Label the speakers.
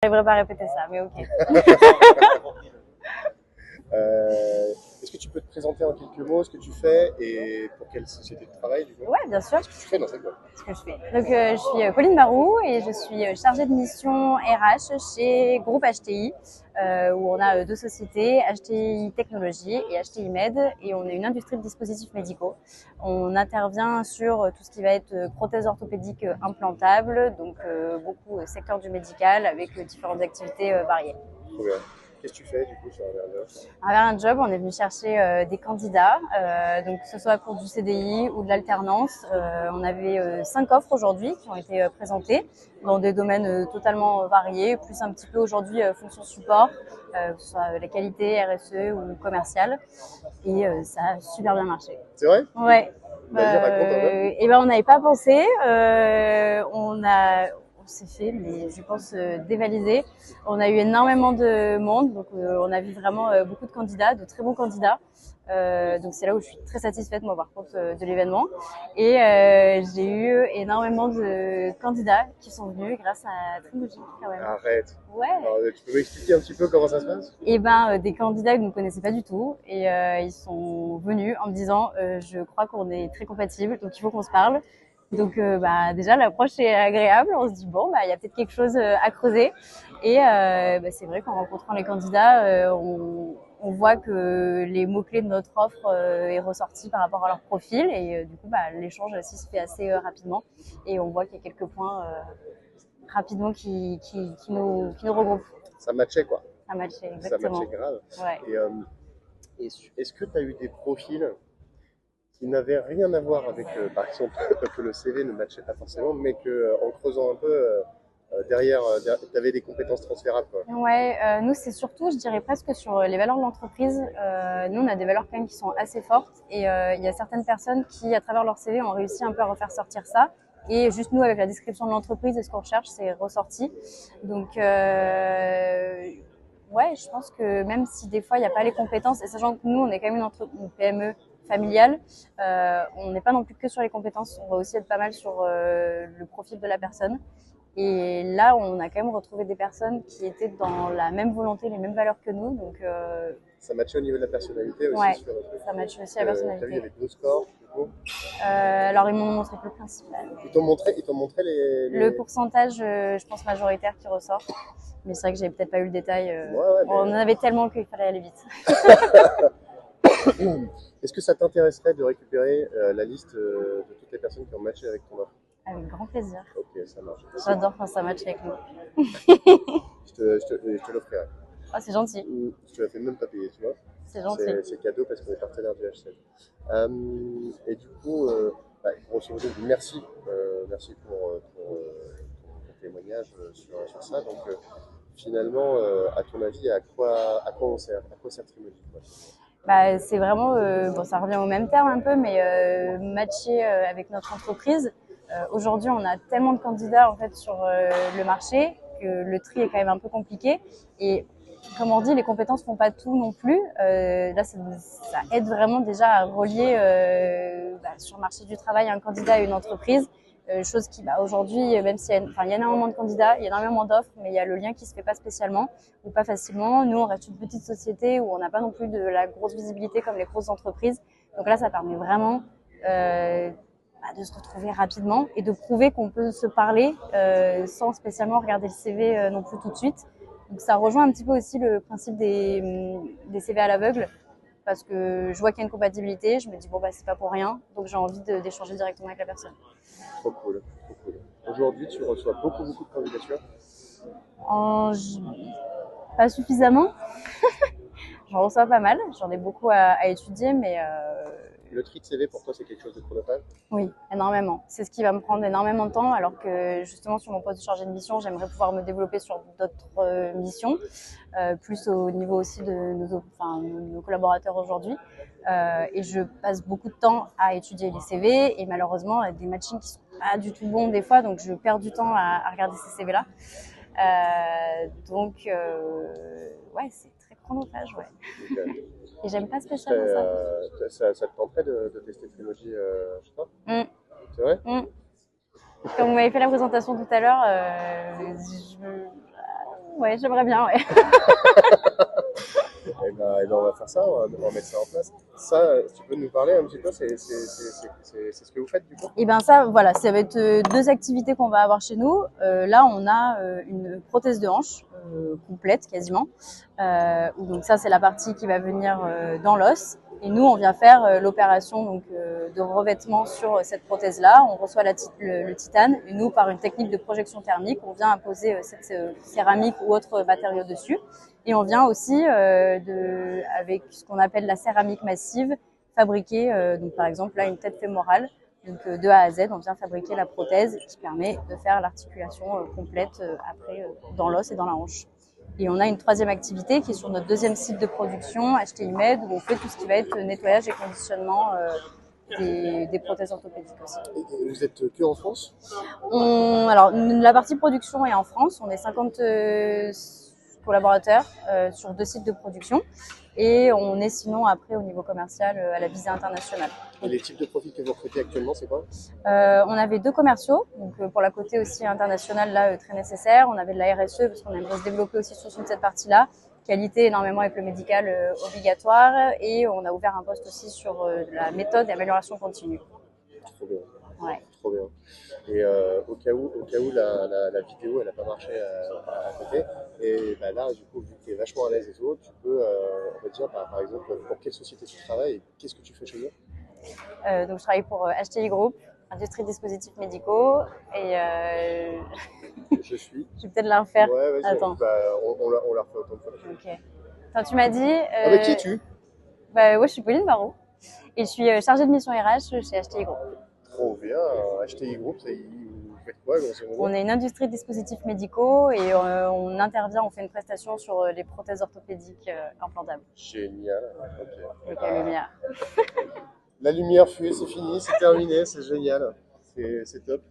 Speaker 1: J'arriverai pas à répéter ça, mais ok.
Speaker 2: Est-ce que tu peux te présenter en quelques mots ce que tu fais et pour quelle société de travail du coup?
Speaker 1: Ouais, bien sûr.
Speaker 2: Ce que tu fais dans cette boîte.
Speaker 1: Ce que je fais. Donc, je suis Pauline Barou et je suis chargée de mission RH chez Groupe HTI, où on a deux sociétés, HTI Technologies et HTI Med, et on est une industrie de dispositifs médicaux. On intervient sur tout ce qui va être prothèses orthopédiques implantables, donc beaucoup secteur du médical avec différentes activités variées.
Speaker 2: Trop bien. Qu'est-ce que tu fais du coup sur un job?
Speaker 1: Envers un job, on est venu chercher des candidats, donc que ce soit pour du CDI ou de l'alternance. On avait 5 offres aujourd'hui qui ont été présentées dans des domaines totalement variés, plus un petit peu aujourd'hui fonction support, que ce soit la qualité, RSE ou commercial. Et ça a super bien marché.
Speaker 2: C'est vrai?
Speaker 1: Ouais.
Speaker 2: Vas-y, raconte un peu.
Speaker 1: Et ben on n'avait pas pensé. On s'est fait, mais je pense dévaliser. On a eu énormément de monde, donc on a vu vraiment beaucoup de candidats, de très bons candidats. Donc c'est là où je suis très satisfaite moi par contre de l'événement. Et j'ai eu énormément de candidats qui sont venus grâce à Trilogy quand même.
Speaker 2: Arrête.
Speaker 1: Ouais.
Speaker 2: Alors, tu peux m'expliquer un petit peu comment ça se passe?
Speaker 1: Et ben des candidats que je ne connaissais pas du tout et ils sont venus en me disant je crois qu'on est très compatibles donc il faut qu'on se parle. Donc bah déjà l'approche est agréable, on se dit bon bah il y a peut-être quelque chose à creuser et bah, c'est vrai qu'en rencontrant les candidats on voit que les mots-clés de notre offre est ressorti par rapport à leur profil et du coup bah l'échange aussi se fait assez rapidement et on voit qu'il y a quelques points rapidement qui nous regroupent.
Speaker 2: Ça matchait quoi.
Speaker 1: Ça matchait,
Speaker 2: Ça
Speaker 1: exactement.
Speaker 2: matchait grave.
Speaker 1: Ouais.
Speaker 2: Et est-ce que tu as eu des profils qui n'avaient rien à voir avec, par exemple, que le CV ne matchait pas forcément, mais que en creusant un peu derrière, tu avais des compétences transférables quoi.
Speaker 1: Ouais, nous c'est surtout, je dirais presque sur les valeurs de l'entreprise. Nous on a des valeurs quand même qui sont assez fortes et il y a certaines personnes qui, à travers leur CV, ont réussi un peu à refaire sortir ça. Et juste nous, avec la description de l'entreprise et ce qu'on recherche, c'est ressorti. Donc, ouais, je pense que même si des fois il n'y a pas les compétences, et sachant que nous on est quand même une PME familiale, on n'est pas non plus que sur les compétences, on va aussi être pas mal sur le profil de la personne. Et là, on a quand même retrouvé des personnes qui étaient dans la même volonté, les mêmes valeurs que nous. Donc,
Speaker 2: ça matchait au niveau de la personnalité aussi
Speaker 1: ouais,
Speaker 2: sur le truc.
Speaker 1: ça matche aussi la personnalité.
Speaker 2: T'as vu, il y avait 2 scores, du coup.
Speaker 1: Alors, ils m'ont montré que le principal.
Speaker 2: Ils t'ont montré
Speaker 1: Le pourcentage, je pense, majoritaire qui ressort. Mais c'est vrai que j'avais peut-être pas eu le détail.
Speaker 2: Ouais,
Speaker 1: On en avait tellement qu'il fallait aller vite.
Speaker 2: Est-ce que ça t'intéresserait de récupérer la liste de toutes les personnes qui ont matché avec ton offre?
Speaker 1: Avec grand plaisir.
Speaker 2: Ok, ça marche.
Speaker 1: J'adore quand ça match avec nous.
Speaker 2: Je te l'offrirai.
Speaker 1: Ah, c'est gentil.
Speaker 2: Je te la fais même pas payer, tu vois.
Speaker 1: C'est gentil.
Speaker 2: C'est cadeau parce qu'on est partenaire du H7. Et du coup, bah, grosso modo, merci. Merci pour ton témoignage sur ça. Donc, finalement, à ton avis, à quoi on sert? À quoi sert Trilogy?
Speaker 1: Bah, c'est vraiment, bon, ça revient au même terme un peu, mais matcher avec notre entreprise. Aujourd'hui, on a tellement de candidats en fait sur le marché que le tri est quand même un peu compliqué. Et comme on dit, les compétences font pas tout non plus. Là, ça aide vraiment déjà à relier sur le marché du travail un candidat et une entreprise. Chose qui, bah, aujourd'hui, même s'il y a énormément de candidats, il y a énormément d'offres, mais il y a le lien qui se fait pas spécialement ou pas facilement. Nous, on reste une petite société où on n'a pas non plus de la grosse visibilité comme les grosses entreprises. Donc là, ça permet vraiment de se retrouver rapidement et de prouver qu'on peut se parler sans spécialement regarder le CV non plus tout de suite. Donc ça rejoint un petit peu aussi le principe des CV à l'aveugle. Parce que je vois qu'il y a une compatibilité, je me dis bon bah c'est pas pour rien, donc j'ai envie d'échanger directement avec la personne.
Speaker 2: Trop cool, trop cool. Aujourd'hui, tu reçois beaucoup de candidatures?
Speaker 1: Pas suffisamment. J'en reçois pas mal, j'en ai beaucoup à étudier, mais
Speaker 2: le tri de CV pour toi c'est quelque chose de chronophage?
Speaker 1: Oui, énormément. C'est ce qui va me prendre énormément de temps, alors que justement sur mon poste de chargé de mission, j'aimerais pouvoir me développer sur d'autres missions, plus au niveau aussi de nos collaborateurs aujourd'hui. Et je passe beaucoup de temps à étudier les CV et malheureusement des matchings qui sont pas du tout bons des fois, donc je perds du temps à regarder ces CV-là. Ouais, c'est très chronophage, ouais. Okay. Et j'aime pas spécialement
Speaker 2: ça te tenterait de tester Trilogy chez toi? C'est vrai?
Speaker 1: Comme vous m'avez fait la présentation tout à l'heure, Ouais, j'aimerais bien, ouais.
Speaker 2: Et ben, on va faire ça, on va mettre ça en place. Ça, tu peux nous parler un petit peu, c'est ce que vous faites du coup?
Speaker 1: Et ben ça, voilà, ça va être deux activités qu'on va avoir chez nous. Là, on a une prothèse de hanche complète quasiment. Donc ça, c'est la partie qui va venir dans l'os. Et nous, on vient faire l'opération donc de revêtement sur cette prothèse-là. On reçoit le titane. Et nous, par une technique de projection thermique, on vient imposer cette céramique ou autre matériau dessus. Et on vient aussi avec ce qu'on appelle la céramique massive, fabriquer, donc par exemple là, une tête fémorale. Donc de A à Z, on vient fabriquer la prothèse qui permet de faire l'articulation complète après dans l'os et dans la hanche. Et on a une troisième activité qui est sur notre deuxième site de production, HTI Med, où on fait tout ce qui va être nettoyage et conditionnement des prothèses orthopédiques aussi.
Speaker 2: Et vous êtes que en France?
Speaker 1: Alors, la partie production est en France. On est 50 collaborateurs sur 2 sites de production. Et on est sinon après au niveau commercial à la visée internationale.
Speaker 2: Et les types de profils que vous recrutez actuellement, c'est quoi?
Speaker 1: On avait 2 commerciaux, donc pour la côté aussi internationale, là, très nécessaire. On avait de la RSE, parce qu'on aimerait se développer aussi sur cette partie-là. Qualité énormément avec le médical obligatoire. Et on a ouvert un poste aussi sur la méthode et amélioration continue.
Speaker 2: Trop bien.
Speaker 1: Ouais.
Speaker 2: Trop bien. Et au cas où la vidéo elle n'a pas marché à côté, et bah là, du coup, vu que tu es vachement à l'aise et tout, tu peux, on va dire, par exemple, pour quelle société tu travailles et qu'est-ce que tu fais chez eux?
Speaker 1: Donc je travaille pour HTI Group, industrie de dispositifs médicaux. Et
Speaker 2: Je suis.
Speaker 1: je vais peut-être la refaire.
Speaker 2: Ouais, vas-y,
Speaker 1: Attends.
Speaker 2: on la refait autant de fois.
Speaker 1: Ok. Attends, tu m'as dit.
Speaker 2: Ah, mais qui es-tu?
Speaker 1: Ouais, je suis Pauline Barraud et je suis chargée de mission RH chez HTI Group.
Speaker 2: Trop bien. HTI Group, vous faites quoi, grosso modo?
Speaker 1: On est une industrie de dispositifs médicaux et on intervient, on fait une prestation sur les prothèses orthopédiques implantables.
Speaker 2: Génial. Ok.
Speaker 1: Avec la lumière.
Speaker 2: La lumière fut, c'est fini, c'est terminé, c'est génial. C'est top.